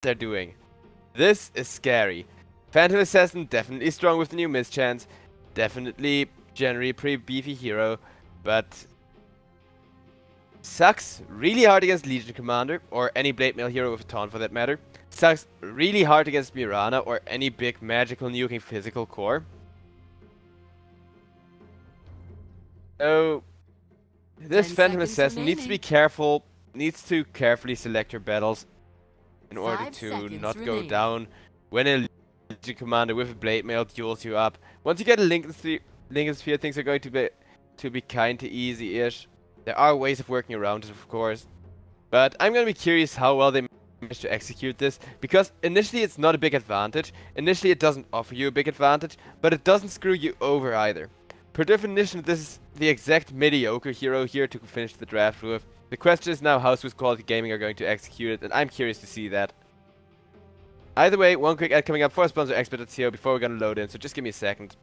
they're doing. This is scary. Phantom Assassin definitely strong with the new mischance. Definitely generally pretty beefy hero, but sucks really hard against Legion Commander, or any Blade Mail hero with a taunt for that matter. Sucks really hard against Mirana, or any big magical nuking physical core. So, this Phantom Assassin needs to be careful, needs to carefully select your battles in order to not go down when a Legion Commander with a Blade Mail duels you up. Once you get a Lincoln Sphere, things are going to be kinda easy-ish. There are ways of working around it, of course. But I'm gonna be curious how well they manage to execute this, because initially it's not a big advantage. Initially it doesn't offer you a big advantage, but it doesn't screw you over either. Per definition, this is the exact mediocre hero here to finish the draft with. The question is now how Swiss Quality Gaming are going to execute it, and I'm curious to see that. Either way, one quick ad coming up for our sponsor Expert.co before we're gonna load in, so just give me a second.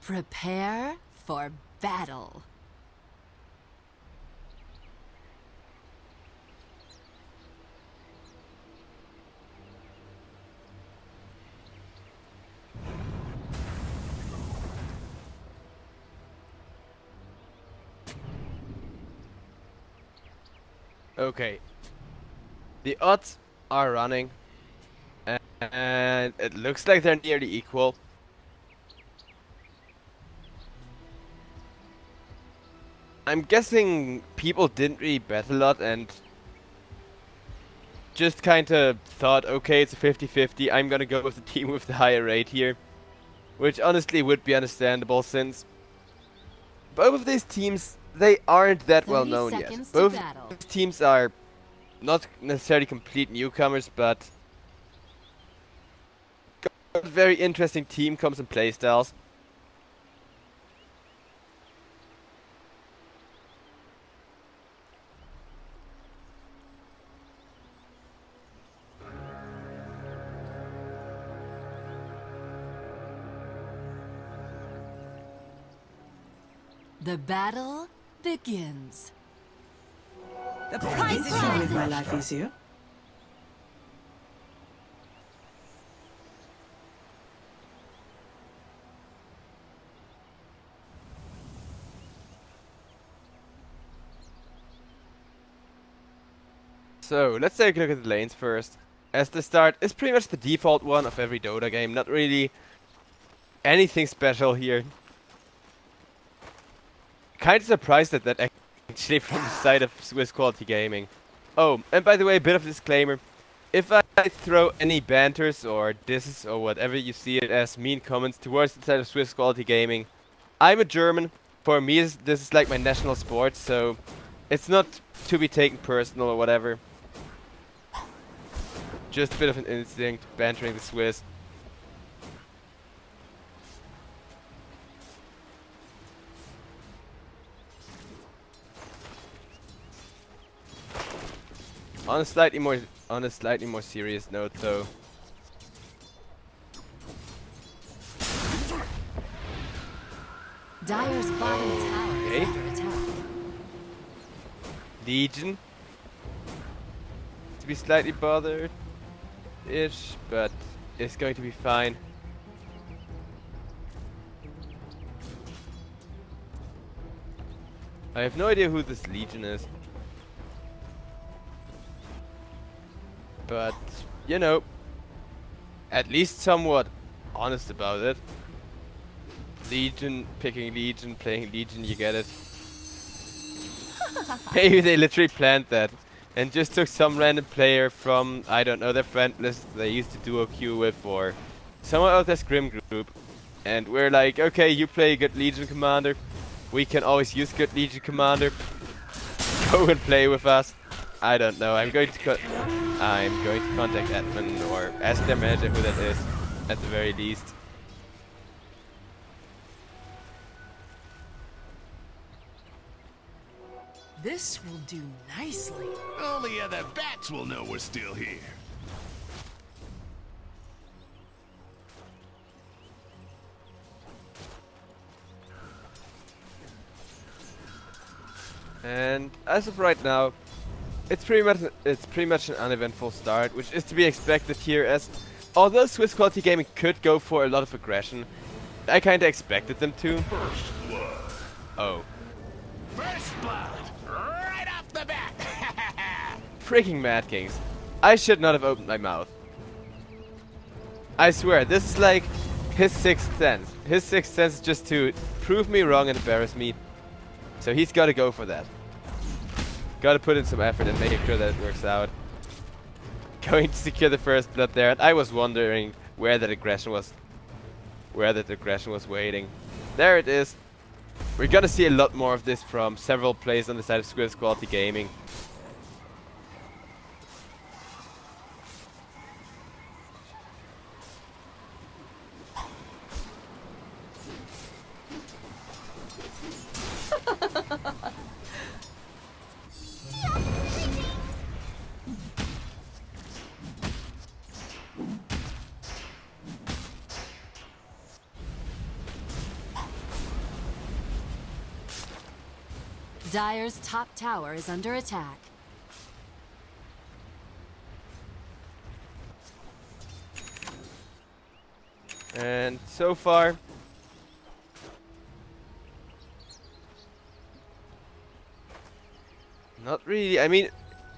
Prepare for battle. Okay. The odds are running, and it looks like they're nearly equal. I'm guessing people didn't really bet a lot and just kinda thought, okay, it's a 50-50, I'm gonna go with the team with the higher rate here. Which honestly would be understandable, since both of these teams, they aren't that well known yet. Both teams are not necessarily complete newcomers, but got very interesting team comps and playstyles. The battle begins. The prize is to make my life easier. So, let's take a look at the lanes first. As the start is pretty much the default one of every Dota game, not really anything special here. Kinda surprised at that actually from the side of Swiss Quality Gaming. Oh, and by the way, a bit of a disclaimer. If I throw any banters or disses or whatever you see it as mean comments towards the side of Swiss Quality Gaming, I'm a German. For me, this is like my national sport, so it's not to be taken personal or whatever. Just a bit of an instinct, bantering the Swiss. On a slightly more serious note, though. Dire's bottom tower is under attack. Legion. To be slightly bothered-ish, but it's going to be fine. I have no idea who this Legion is. But, you know, at least somewhat honest about it. Legion, picking Legion, playing Legion, you get it. Maybe they literally planned that and just took some random player from, I don't know, their friend list they used to duo queue with, or someone out of their scrim group. And we're like, okay, you play good Legion Commander. We can always use good Legion Commander. Go and play with us. I don't know. I'm going to contact admin or ask their manager who that is, at the very least. This will do nicely. Only other bats will know we're still here. And as of right now, it's pretty much an uneventful start, which is to be expected here, as although Swiss Quality Gaming could go for a lot of aggression, I kinda expected them to. First blood. Oh. First blood. Right off the bat. Freaking Mad Kings. I should not have opened my mouth. I swear, this is like his sixth sense. His sixth sense is just to prove me wrong and embarrass me. So he's gotta go for that. Gotta put in some effort and make sure that it works out. Going to secure the first blood there, and I was wondering where that aggression was. Where that aggression was waiting. There it is. We're gonna see a lot more of this from several players on the side of Swiss Quality Gaming. Dire's top tower is under attack. And so far, not really. I mean,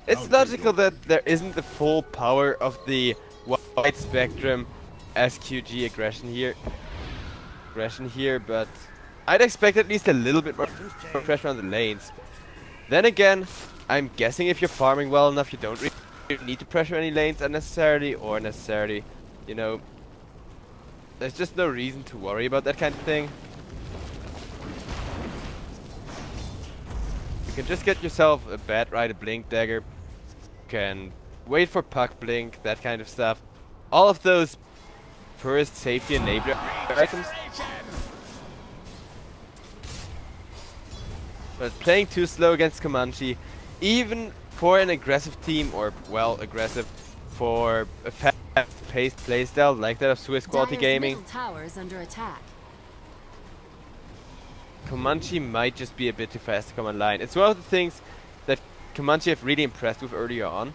it's logical that there isn't the full power of the wide spectrum SQG aggression here, but I'd expect at least a little bit more pressure on the lanes. Then again, I'm guessing if you're farming well enough, you don't really need to pressure any lanes unnecessarily or necessarily, you know. There's just no reason to worry about that kind of thing. You can just get yourself a bat ride, a blink dagger. You can wait for puck blink, that kind of stuff. All of those first safety enabler items. But playing too slow against Comanche, even for an aggressive team, or well, aggressive, for a fast-paced playstyle like that of Swiss Quality Gaming, Tower is under attack. Comanche might just be a bit too fast to come online. It's one of the things that Comanche have really impressed with earlier on.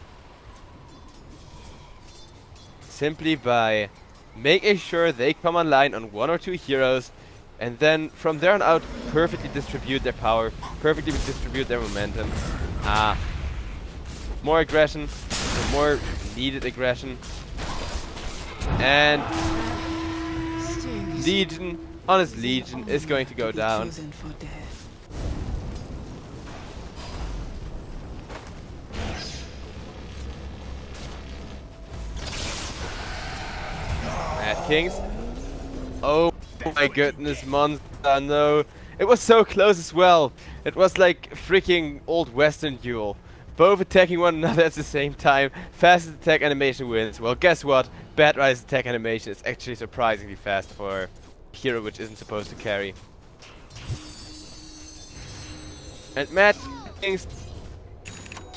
Simply by making sure they come online on one or two heroes, and then from there on out perfectly distribute their power, perfectly distribute their momentum. More aggression, more needed aggression. And Legion, honest Legion, is going to go down. Mad Kings. Oh my goodness, monster, no. It was so close as well. It was like freaking old western duel. Both attacking one another at the same time. Fastest attack animation wins. Well, guess what? Bad Rise attack animation is actually surprisingly fast for a hero which isn't supposed to carry. And Mad Kings,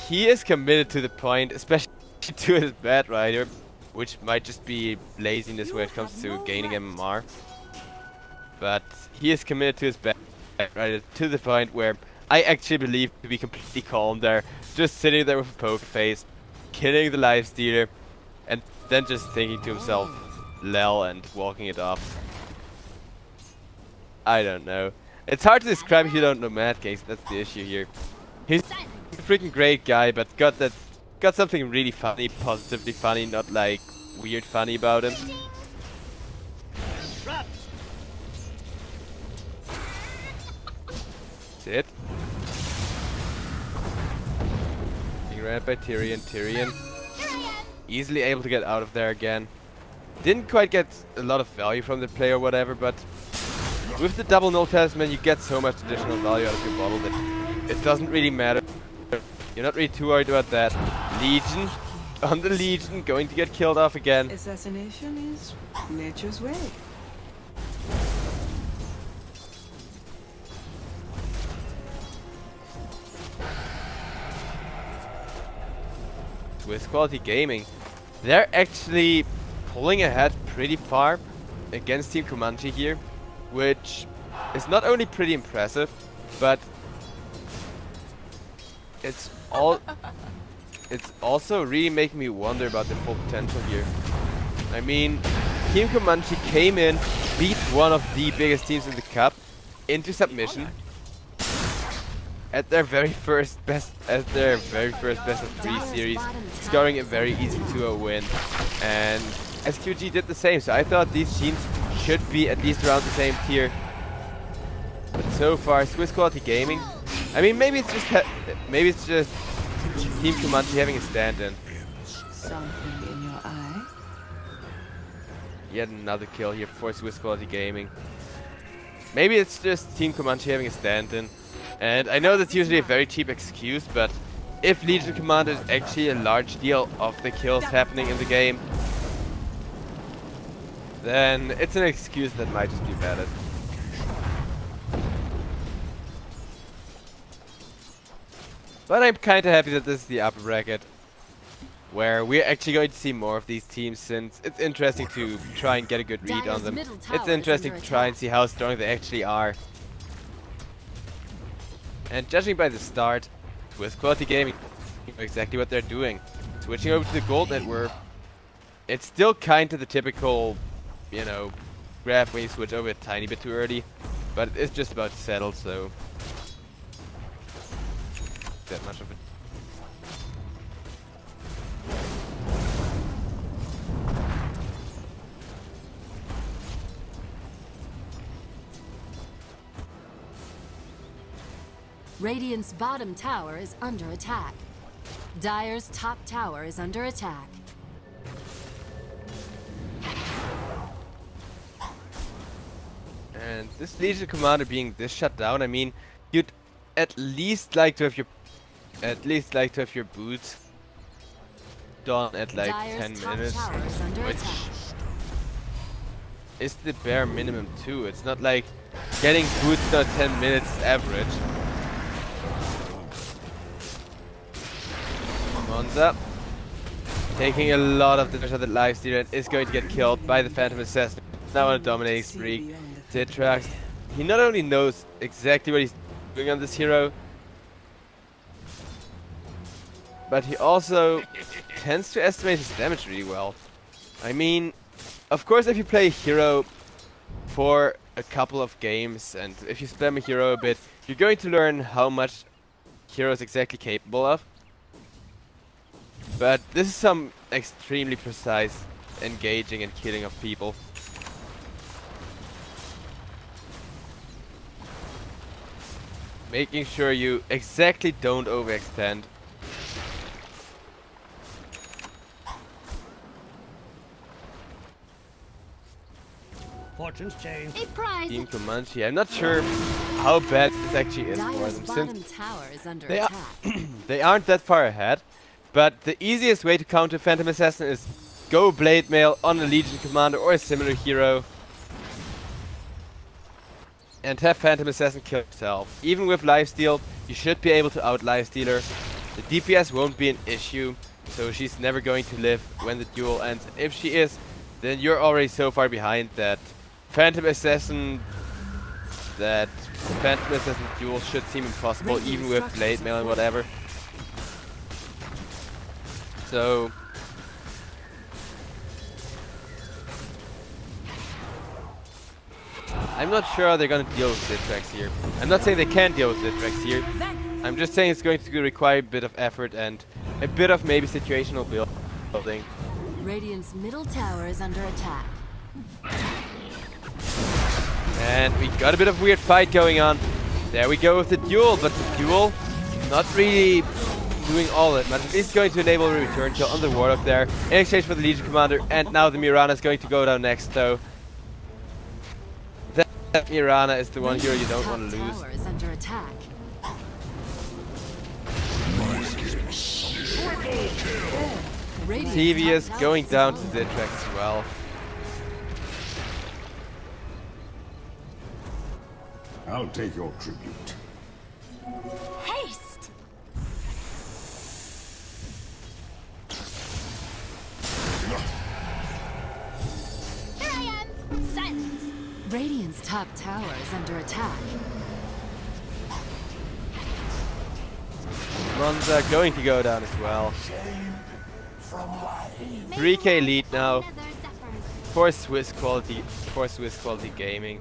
he is committed to the point, especially to his Bad Rider, which might just be laziness when it comes to gaining MMR. But he is committed to his Bad Rider to the point where I actually believe to be completely calm there, just sitting there with a poker face, killing the lifestealer, and then just thinking to himself, lel, and walking it off. I don't know. It's hard to describe if you don't know Mad Kings, that's the issue here. He's a freaking great guy, but got something really funny, positively funny, not like weird funny about him. That's it. Being ran by Tyrion. Easily able to get out of there again. Didn't quite get a lot of value from the play or whatever, but with the double null talisman you get so much additional value out of your bottle that it doesn't really matter. You're not really too worried about that. Legion, on the Legion, going to get killed off again. Assassination is nature's way. Swiss Quality Gaming. They're actually pulling ahead pretty far against Team Comanche here, which is not only pretty impressive, but it's also really making me wonder about the full potential here. I mean, Team Comanche came in, beat one of the biggest teams in the cup into submission at their very first best of 3 series, scoring a very easy 2-0 win. And SQG did the same, so I thought these teams should be at least around the same tier. But so far, Swiss Quality Gaming, I mean, maybe it's just Team Comanche having a stand-in. Something in your eye? Yet another kill here for Swiss Quality Gaming. Maybe it's just Team Comanche having a stand-in. And I know that's usually a very cheap excuse, but if Legion Commander is actually a large deal of the kills happening in the game, then it's an excuse that might just be valid. But I'm kinda happy that this is the upper bracket, where we're actually going to see more of these teams, since it's interesting to try and get a good read on them. It's interesting to try and see how strong they actually are. And judging by the start, Swiss Quality Gaming know exactly what they're doing. Switching over to the gold network, it's still kind of the typical, you know, grab when you switch over a tiny bit too early, but it's just about to settle, so that much of it. Radiant's bottom tower is under attack. Dire's top tower is under attack. And this Legion Commander being this shut down, I mean, you'd at least like to have your boots done at like Dire's 10 top minutes, tower is under which attack. is the bare minimum too. It's not like getting boots done 10 minutes average. Monza taking a lot of damage on the lifestealer and is going to get killed by the Phantom Assassin. Now on a dominating streak. Zitrax, he not only knows exactly what he's doing on this hero, but he also tends to estimate his damage really well. I mean, of course, if you play a hero for a couple of games and if you spam a hero a bit, you're going to learn how much hero is exactly capable of. But this is some extremely precise engaging and killing of people. Making sure you exactly don't overextend. Fortune's change. A prize. Team Comanche, I'm not sure how bad this actually is for Dire's them, bottom since tower is under they, attack. they aren't that far ahead. But the easiest way to counter Phantom Assassin is go Blade Mail on a Legion Commander or a similar hero and have Phantom Assassin kill himself. Even with lifesteal, you should be able to out lifesteal her. The DPS won't be an issue, so she's never going to live when the duel ends. If she is, then you're already so far behind that Phantom Assassin duel should seem impossible, even with Blade Mail and whatever. So I'm not sure how they're going to deal with Zitrax here. I'm not saying they can't deal with Zitrax here. I'm just saying it's going to require a bit of effort and a bit of maybe situational building. Radiant's middle tower is under attack. And we got a bit of weird fight going on. There we go with the duel, but the duel not really doing all that much. At least going to enable a return kill on the Warlock there in exchange for the Legion Commander, and now the Mirana is going to go down next though. That Mirana is the one hero you don't want to lose. Tower is under attack. Devious going down to Zitrax as well. I'll take your tribute. Haste. top tower is under attack. Monza going to go down as well. 3k lead now for Swiss quality gaming.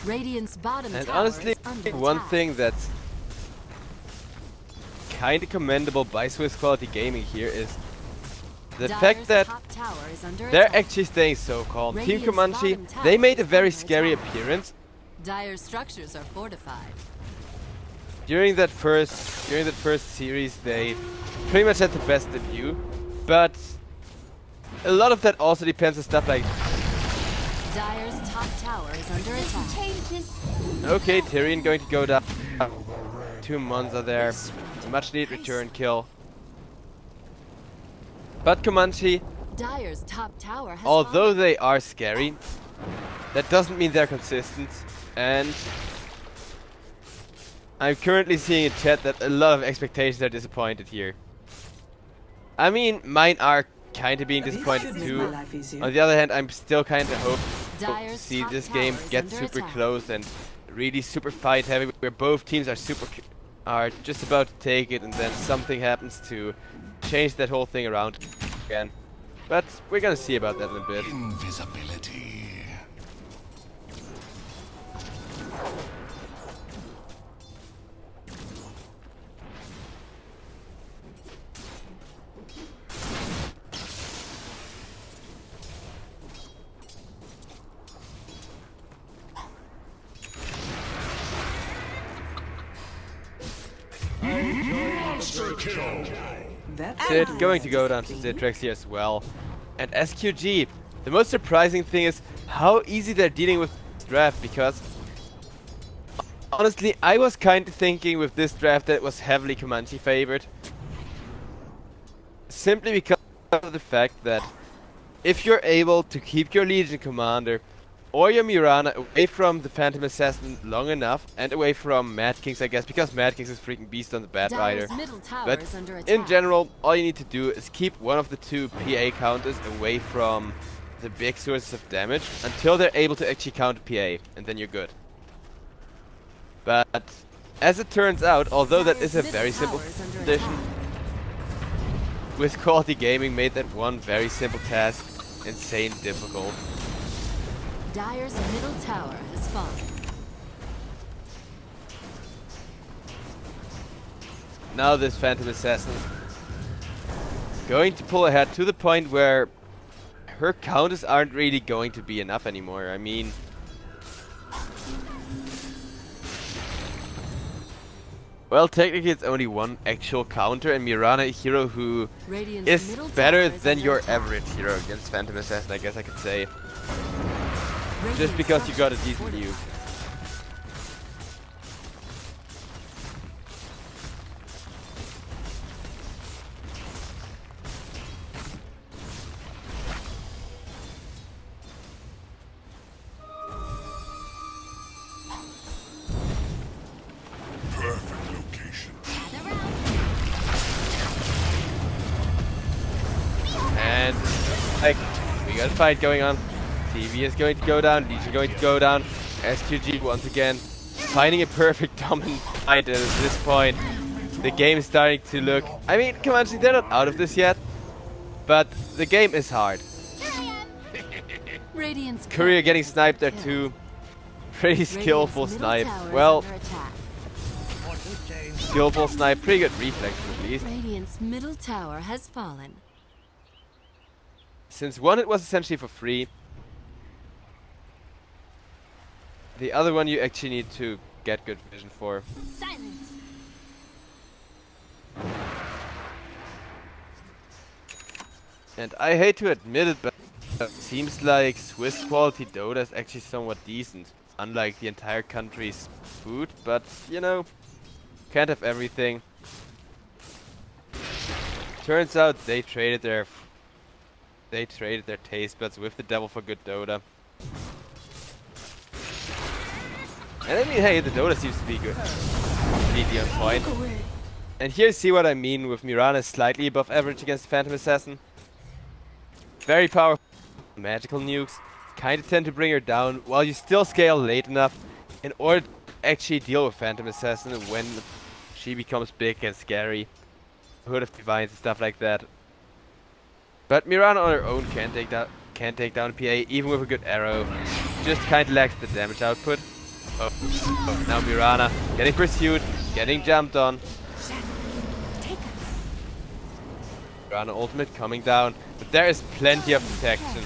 Radiant's bottom And tower honestly, is under one attack. thing that's kinda commendable by Swiss quality gaming here is the fact that top tower is under they're attack. actually staying so calm. Team Radiant's Comanche, bottom tower they made a is very under scary attack. appearance Dire's structures are fortified. during that first series. They pretty much had the best debut, but a lot of that also depends on stuff like, Dire's top tower is under attack. okay, Tyrion going to go down. 2 Monza there, much needed return kill. But Comanche, Dire's top tower has although fallen. they are scary, that doesn't mean they're consistent. And I'm currently seeing in chat that a lot of expectations are disappointed here. I mean, mine are kind of being disappointed too. On the other hand, I'm still kind of hoping to Dire's see top this tower game is get under super attack. close and really super fight heavy, where both teams are just about to take it, and then something happens to change that whole thing around again. But we're gonna see about that in a bit. Invisibility. Monster kill. Sid going to go down to Zitrax here as well. And SQG, the most surprising thing is how easy they're dealing with this draft, because honestly, I was kind of thinking with this draft that it was heavily Comanche favored. Simply because of the fact that if you're able to keep your Legion Commander or your Mirana away from the Phantom Assassin long enough, and away from Mad Kings, I guess, because Mad Kings is freaking beast on the Bat Rider. Dire's middle tower But is under attack. in general, all you need to do is keep one of the 2 PA counters away from the big sources of damage until they're able to actually counter PA, and then you're good. But as it turns out, although that is a Dire's very middle simple tower is under condition, attack. with quality gaming made that one very simple task insane difficult. Dire's middle tower has fallen. Now this Phantom Assassin going to pull ahead to the point where her counters aren't really going to be enough anymore. I mean, well, technically it's only one actual counter, and Mirana, a hero who Radiant's is middle better tower is than under your attack. average hero against Phantom Assassin, I guess I could say. Radiant's Just because you got a structures decent view. fortified. Perfect location. And like, we got a fight going on. TV is going to go down, Legion going to go down. SQG once again finding a perfect dominant fight at this point. The game is starting to look, I mean, Comanche, they're not out of this yet, but the game is hard. Radiant's Courier getting has sniped there been too. Pretty killed. skillful Radiant's snipe. middle tower is Well, under attack. skillful snipe, pretty good reflexes at least. Radiant's middle tower has fallen. Since one it was essentially for free, the other one you actually need to get good vision for. Silence. And I hate to admit it, but it seems like Swiss quality Dota is actually somewhat decent. unlike the entire country's food, but you know, can't have everything. Turns out they traded their taste buds with the devil for good Dota. And I mean, hey, the Dota seems to be good. Completely on point. And here you see what I mean with Mirana slightly above average against Phantom Assassin. Very powerful magical nukes. Kinda tend to bring her down while you still scale late enough in order to actually deal with Phantom Assassin when she becomes big and scary. Hood of Divines and stuff like that. But Mirana on her own can take down PA even with a good arrow. Just kinda lacks the damage output. Oh, now Mirana getting pursued, getting jumped on. Mirana ultimate coming down, but there is plenty of protection.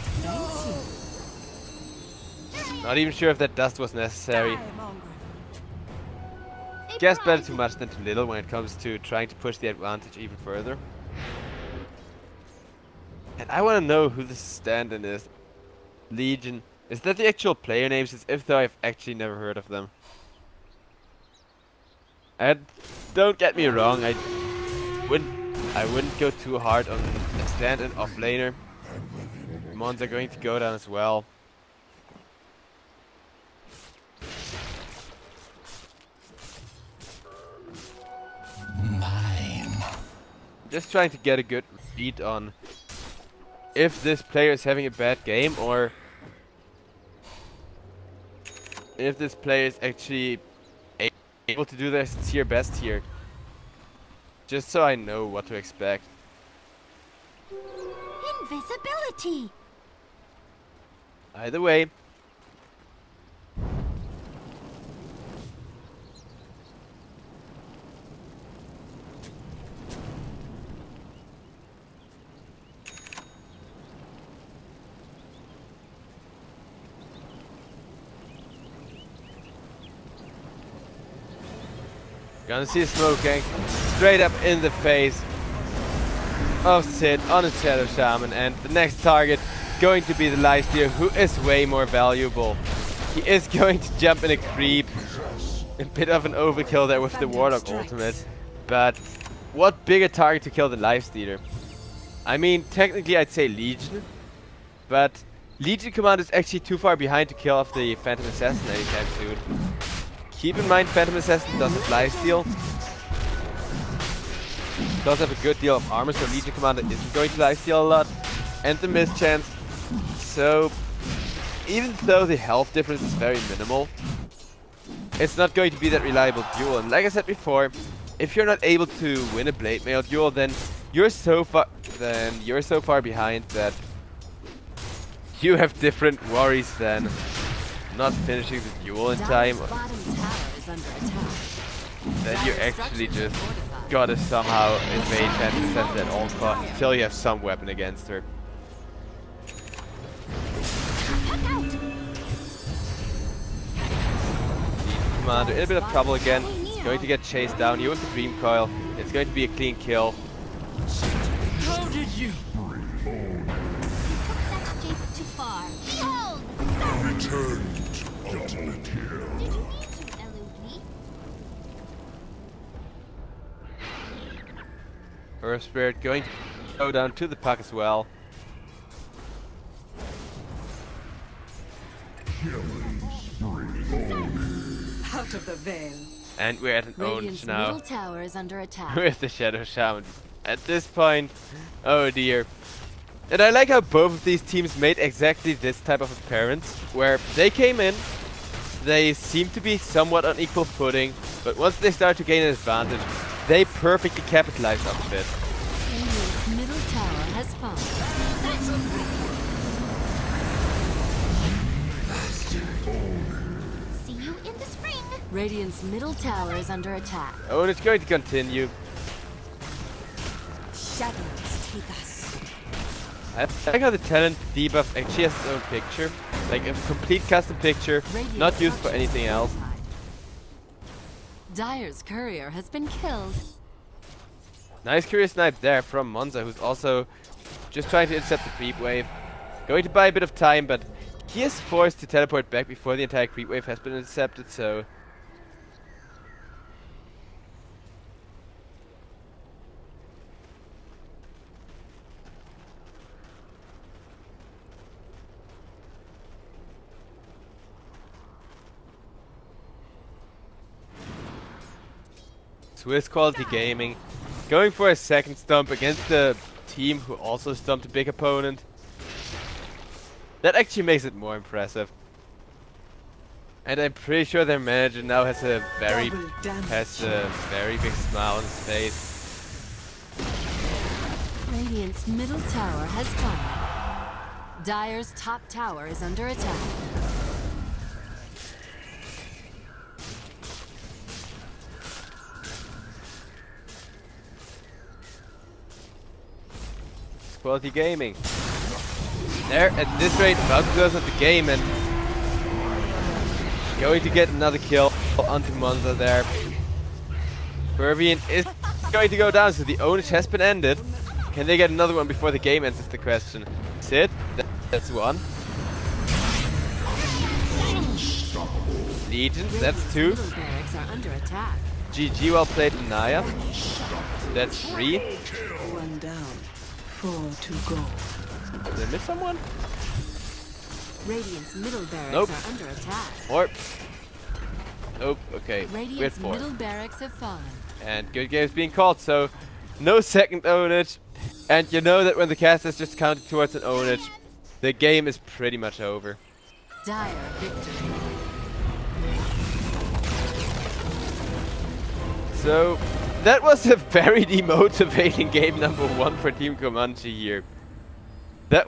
Not even sure if that dust was necessary. Guess better too much than too little when it comes to trying to push the advantage even further. And I want to know who the stand-in is. Legion. Is that the actual player names? As if though I've actually never heard of them. And don't get me wrong, I wouldn't go too hard on a stand-in off-laner. Mons are going to go down as well. Just trying to get a good read on if this player is having a bad game or if this player is actually able to do their sincere best here. Just so I know what to expect. Invisibility. Either way. Gonna see Smoke Gang straight up in the face of Sid on his Shadow Shaman, and the next target going to be the Lifestealer, who is way more valuable. He is going to jump in a creep. A bit of an overkill there with the Warlock ultimate, but what bigger target to kill than Lifestealer? I mean, technically I'd say Legion, but Legion Command is actually too far behind to kill off the Phantom Assassin anytime soon. Keep in mind, Phantom Assassin does have lifesteal. Does have a good deal of armor, so Legion Commander isn't going to lifesteal a lot. And the mischance. So, even though the health difference is very minimal, it's not going to be that reliable duel. And like I said before, if you're not able to win a Blade Mail duel, then you're so far behind that you have different worries than not finishing the duel in time. Then you actually just gotta somehow invade Phantom Assassin at all costs until you have some weapon against her. Commander in a bit of trouble again. He's going to get chased down here with the Dream Coil. It's going to be a clean kill. How did you? Too far. Return to ultimate here. Did you mean to elude me? Earth Spirit going to go down to the puck as well. Out of the veil. And we're at an Radiant's owned now. middle tower is under attack. With the Shadow Shaman. At this point, oh dear. And I like how both of these teams made exactly this type of appearance, where they came in, they seem to be somewhat on equal footing, but once they start to gain an advantage, they perfectly capitalize off of it. Radiant's middle tower has fallen. See you in the spring. Radiant's middle tower is under attack. Oh, and it's going to continue. Shadows take us. I like how the talent debuff actually has its own picture. Like a complete custom picture, Radiant's not used for structures anything else. fortified. Dire's courier has been killed. Nice curious snipe there from Monza, who's also just trying to intercept the creep wave. Going to buy a bit of time, but he is forced to teleport back before the entire creep wave has been intercepted, so... Swiss Quality Gaming going for a second stump against the team who also stumped a big opponent. That actually makes it more impressive. And I'm pretty sure their manager now has a very big smile on his face. Radiant's middle tower has fallen. Dire's top tower is under attack. Quality Gaming. They're at this rate about to close out the game and going to get another kill onto Monza there. Pervian is going to go down, so the ownage has been ended. Can they get another one before the game ends is the question. Sid, that's one. Legions, that's two. Middle barracks are under attack. GG, well played, Naya. That's three. One down. 4 to go. Did I miss someone? Radiant's middle barracks Nope. are under attack. Or nope, okay. We had Radiant's four. middle barracks have fallen. And good games being called, so no second ownage. And you know that when the cast is just counted towards an ownage, the game is pretty much over. Dire victory. So that was a very demotivating game number 1 for Team Comanche here.